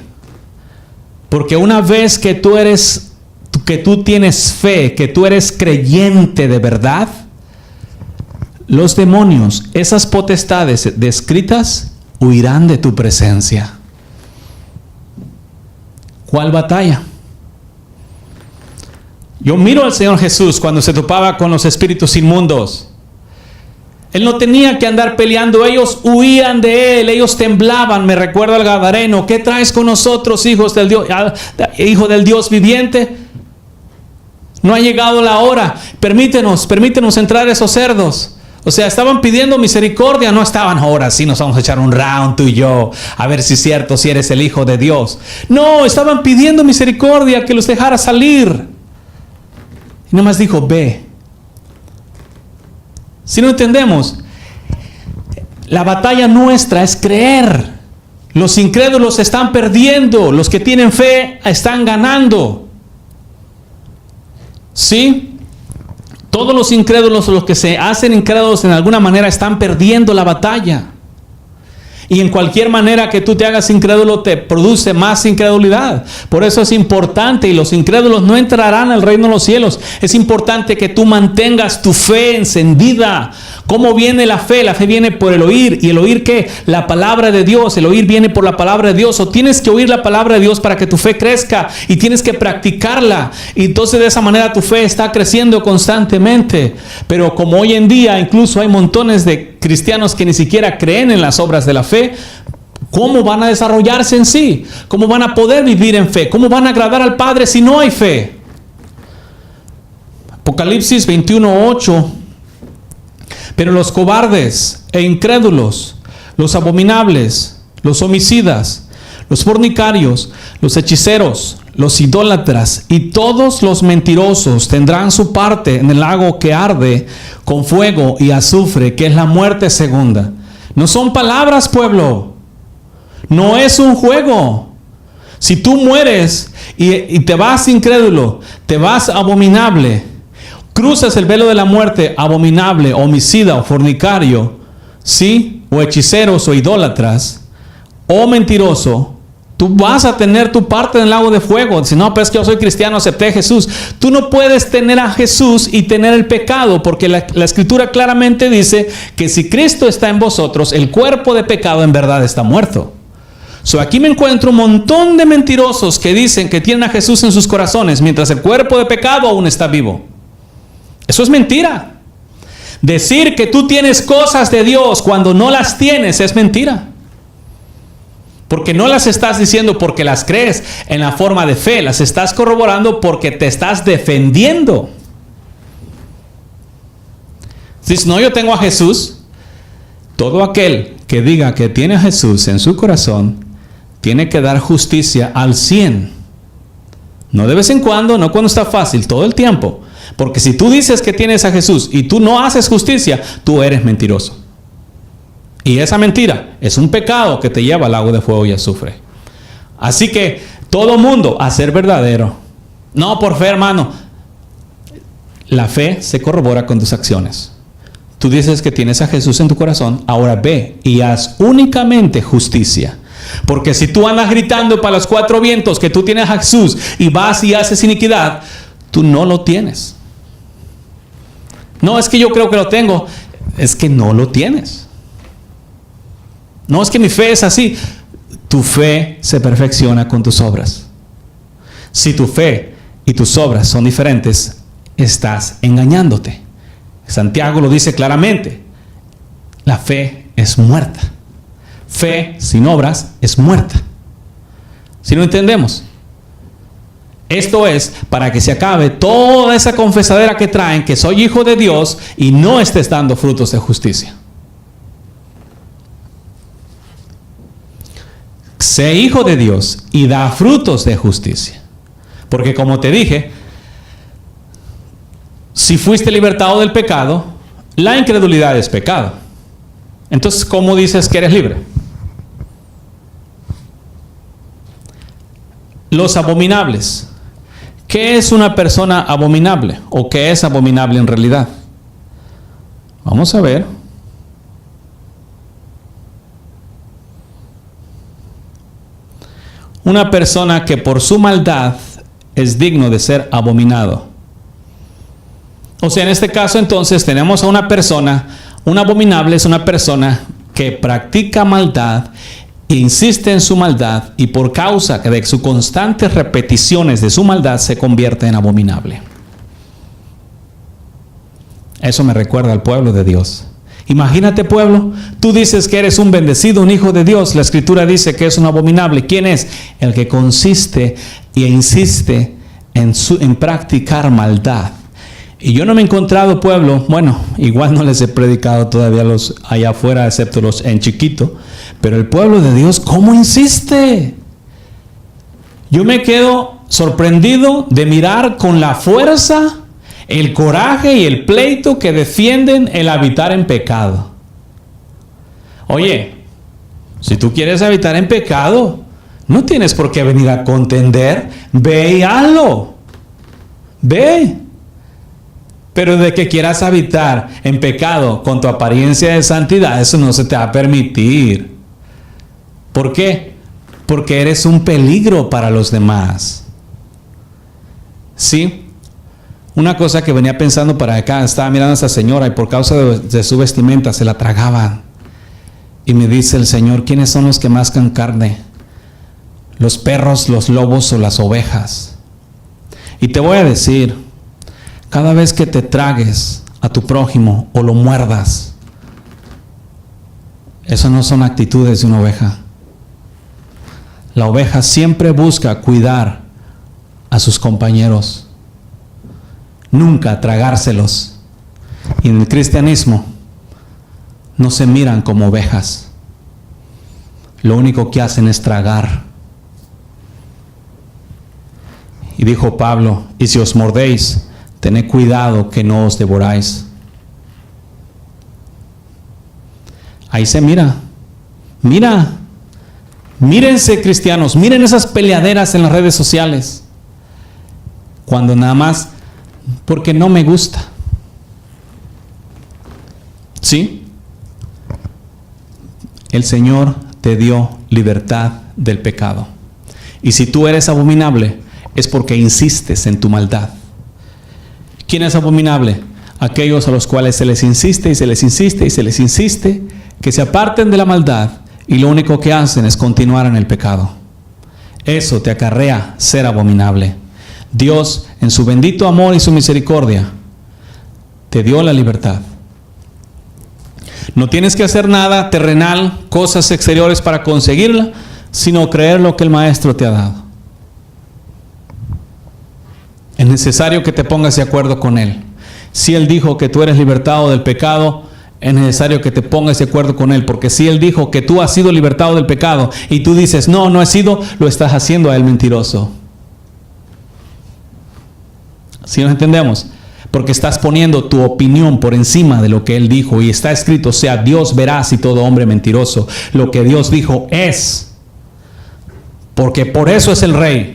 porque una vez que tú tienes fe, que tú eres creyente de verdad, los demonios, esas potestades descritas, huirán de tu presencia. ¿Cuál batalla? Yo miro al Señor Jesús cuando se topaba con los espíritus inmundos. Él no tenía que andar peleando. Ellos huían de él, ellos temblaban. Me recuerdo al gadareno: ¿qué traes con nosotros, hijo del Dios viviente? No ha llegado la hora. Permítenos entrar esos cerdos. O sea, estaban pidiendo misericordia, no estaban: ahora sí nos vamos a echar un round tú y yo, a ver si es cierto, si eres el Hijo de Dios. No, estaban pidiendo misericordia, que los dejara salir. Y nomás dijo: ve. Si no entendemos, la batalla nuestra es creer. Los incrédulos están perdiendo, los que tienen fe están ganando. ¿Sí? Todos los incrédulos, los que se hacen incrédulos en alguna manera, están perdiendo la batalla. Y en cualquier manera que tú te hagas incrédulo, te produce más incredulidad. Por eso es importante, y los incrédulos no entrarán al reino de los cielos. Es importante que tú mantengas tu fe encendida. ¿Cómo viene la fe? La fe viene por el oír. ¿Y el oír qué? La palabra de Dios. El oír viene por la palabra de Dios. O tienes que oír la palabra de Dios para que tu fe crezca, y tienes que practicarla. Y entonces de esa manera tu fe está creciendo constantemente. Pero como hoy en día incluso hay montones de cristianos que ni siquiera creen en las obras de la fe, ¿cómo van a desarrollarse en sí? ¿Cómo van a poder vivir en fe? ¿Cómo van a agradar al Padre si no hay fe? Apocalipsis 21:8. Pero los cobardes e incrédulos, los abominables, los homicidas, los fornicarios, los hechiceros, los idólatras y todos los mentirosos tendrán su parte en el lago que arde con fuego y azufre, que es la muerte segunda. No son palabras, pueblo. No es un juego. Si tú mueres y te vas incrédulo, te vas abominable, cruzas el velo de la muerte, abominable, homicida o fornicario, ¿sí? O hechiceros o idólatras, o mentiroso, tú vas a tener tu parte en el lago de fuego. Si no, pues que yo soy cristiano, acepté a Jesús. Tú no puedes tener a Jesús y tener el pecado, porque la Escritura claramente dice que si Cristo está en vosotros, el cuerpo de pecado en verdad está muerto. Aquí me encuentro un montón de mentirosos que dicen que tienen a Jesús en sus corazones, mientras el cuerpo de pecado aún está vivo. Eso es mentira. Decir que tú tienes cosas de Dios cuando no las tienes es mentira. Porque no las estás diciendo porque las crees en la forma de fe, las estás corroborando porque te estás defendiendo. Dices: no, yo tengo a Jesús. Todo aquel que diga que tiene a Jesús en su corazón tiene que dar justicia al 100. No de vez en cuando, no cuando está fácil, todo el tiempo. Porque si tú dices que tienes a Jesús y tú no haces justicia, tú eres mentiroso. Y esa mentira es un pecado que te lleva al lago de fuego y azufre. Así que todo mundo a ser verdadero. No por fe, hermano. La fe se corrobora con tus acciones. Tú dices que tienes a Jesús en tu corazón, ahora ve y haz únicamente justicia. Porque si tú andas gritando para los cuatro vientos que tú tienes a Jesús y vas y haces iniquidad, tú no lo tienes. No es que yo creo que lo tengo, es que no lo tienes. No es que mi fe es así. Tu fe se perfecciona con tus obras. Si tu fe y tus obras son diferentes, estás engañándote. Santiago lo dice claramente: la fe es muerta. Fe sin obras es muerta. Si no entendemos, esto es para que se acabe toda esa confesadera que traen, que soy hijo de Dios, y no estés dando frutos de justicia. Sé hijo de Dios y da frutos de justicia. Porque como te dije, si fuiste libertado del pecado, la incredulidad es pecado. Entonces, ¿cómo dices que eres libre? Los abominables. ¿Qué es una persona abominable? ¿O qué es abominable en realidad? Vamos a ver. Una persona que por su maldad es digno de ser abominado. O sea, en este caso entonces tenemos a una persona, un abominable es una persona que practica maldad, insiste en su maldad y por causa de sus constantes repeticiones de su maldad se convierte en abominable. Eso me recuerda al pueblo de Dios. Imagínate, pueblo, tú dices que eres un bendecido, un hijo de Dios. La Escritura dice que es un abominable. ¿Quién es? El que consiste e insiste en practicar maldad. Y yo no me he encontrado, pueblo, bueno, igual no les he predicado todavía los allá afuera, excepto los en chiquito, pero el pueblo de Dios, ¿cómo insiste? Yo me quedo sorprendido de mirar con la fuerza, el coraje y el pleito que defienden el habitar en pecado. Oye, si tú quieres habitar en pecado, no tienes por qué venir a contender. Ve y hazlo. Ve. Pero de que quieras habitar en pecado con tu apariencia de santidad, eso no se te va a permitir. ¿Por qué? Porque eres un peligro para los demás. ¿Sí? Una cosa que venía pensando para acá, estaba mirando a esta señora y por causa de su vestimenta se la tragaban. Y me dice el Señor, ¿quiénes son los que mascan carne? ¿Los perros, los lobos o las ovejas? Y te voy a decir, cada vez que te tragues a tu prójimo o lo muerdas, eso no son actitudes de una oveja. La oveja siempre busca cuidar a sus compañeros, nunca tragárselos. Y en el cristianismo no se miran como ovejas. Lo único que hacen es tragar. Y dijo Pablo, y si os mordéis, tened cuidado que no os devoráis. Ahí se mira. Mírense, cristianos, miren esas peleaderas en las redes sociales. Cuando nada más porque no me gusta. ¿Sí? El Señor te dio libertad del pecado. Y si tú eres abominable, es porque insistes en tu maldad. ¿Quién es abominable? Aquellos a los cuales se les insiste y se les insiste y se les insiste que se aparten de la maldad y lo único que hacen es continuar en el pecado. Eso te acarrea ser abominable. Dios, en su bendito amor y su misericordia, te dio la libertad. No tienes que hacer nada terrenal, cosas exteriores para conseguirla, sino creer lo que el Maestro te ha dado. Es necesario que te pongas de acuerdo con Él. Si Él dijo que tú eres libertado del pecado, es necesario que te pongas de acuerdo con Él. Porque si Él dijo que tú has sido libertado del pecado y tú dices, no, no he sido, lo estás haciendo a Él mentiroso. ¿Sí nos entendemos? Porque estás poniendo tu opinión por encima de lo que Él dijo. Y está escrito, sea Dios veraz y todo hombre mentiroso. Lo que Dios dijo es. Porque por eso es el Rey.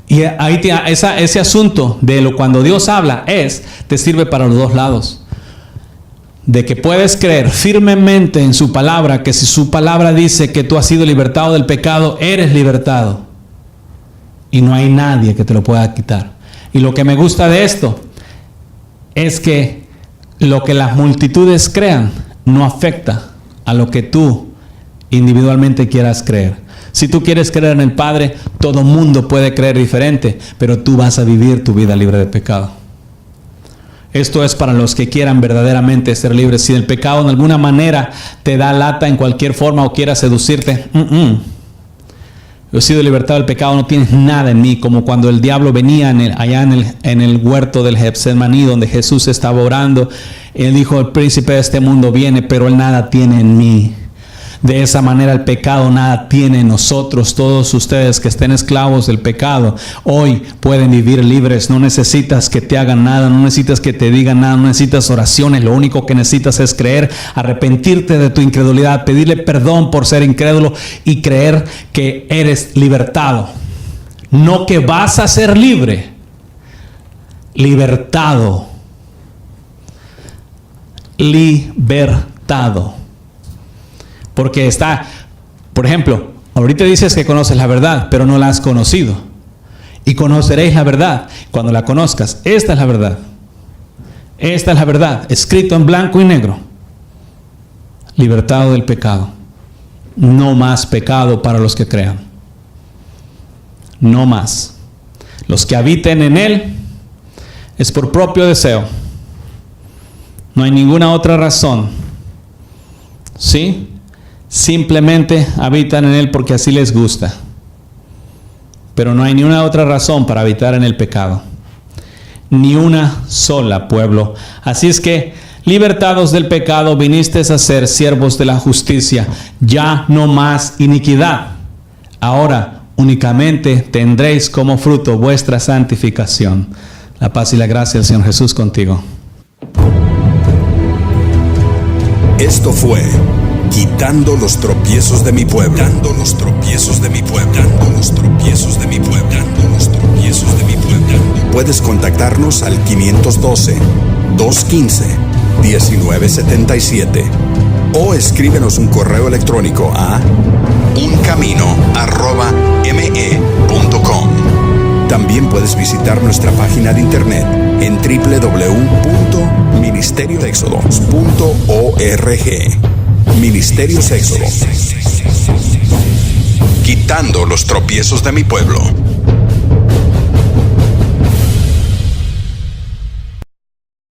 Y ahí ese asunto de cuando Dios habla te sirve para los dos lados. De que puedes creer firmemente en su palabra, que si su palabra dice que tú has sido libertado del pecado, eres libertado. Y no hay nadie que te lo pueda quitar. Y lo que me gusta de esto es que lo que las multitudes crean no afecta a lo que tú individualmente quieras creer. Si tú quieres creer en el Padre, todo mundo puede creer diferente, pero tú vas a vivir tu vida libre de pecado. Esto es para los que quieran verdaderamente ser libres. Si el pecado en alguna manera te da lata en cualquier forma o quiera seducirte, yo he sido libertado del pecado, no tienes nada en mí. Como cuando el diablo venía allá en el huerto del Getsemaní, donde Jesús estaba orando, él dijo, el príncipe de este mundo viene, pero él nada tiene en mí. De esa manera el pecado nada tiene en nosotros. Todos ustedes que estén esclavos del pecado hoy pueden vivir libres. No necesitas que te hagan nada, no necesitas que te digan nada, no necesitas oraciones. Lo único que necesitas es creer, arrepentirte de tu incredulidad, pedirle perdón por ser incrédulo y creer que eres libertado. No que vas a ser libre, libertado. Libertado. Porque por ejemplo, ahorita dices que conoces la verdad, pero no la has conocido. Y conoceréis la verdad cuando la conozcas. Esta es la verdad. Esta es la verdad, escrito en blanco y negro. Libertado del pecado. No más pecado para los que crean. No más. Los que habiten en Él es por propio deseo. No hay ninguna otra razón. ¿Sí? Simplemente habitan en él porque así les gusta. Pero no hay ni una otra razón para habitar en el pecado. Ni una sola, pueblo. Así es que, libertados del pecado, vinisteis a ser siervos de la justicia. Ya no más iniquidad. Ahora únicamente tendréis como fruto vuestra santificación. La paz y la gracia del Señor Jesús contigo. Esto fue Quitando los tropiezos de mi pueblo. Quitando los tropiezos de mi pueblo. Quitando los tropiezos de mi pueblo. Quitando los tropiezos de mi pueblo. Puedes contactarnos al 512-215-1977 o escríbenos un correo electrónico a uncamino@me.com. También puedes visitar nuestra página de internet en www.ministeriosexodos.org. Ministerios Éxodo. Quitando los tropiezos de mi pueblo.